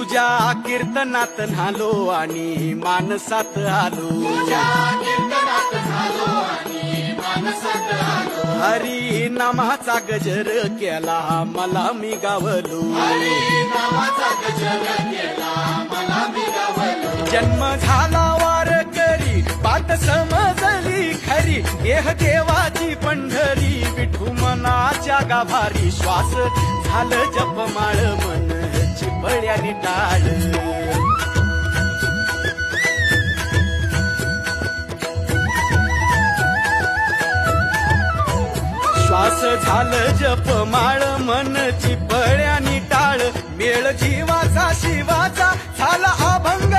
तुझ्या कीर्तनात न्हालो आणि मानसात आलो, हरी नामाचा गजर केला मला मी गावलो, जन्म झाला वारकरी बात समजली खरी, देह देवाची पंढरी विठू मनाच्या गाभारी, श्वास झालं जपमाळ मन चिपळ्यानी टाळ, श्वास झालं जपमाळ मन चिपळ्यानी टाळ, मेळ जीवाचा शिवाचा झाला अभंग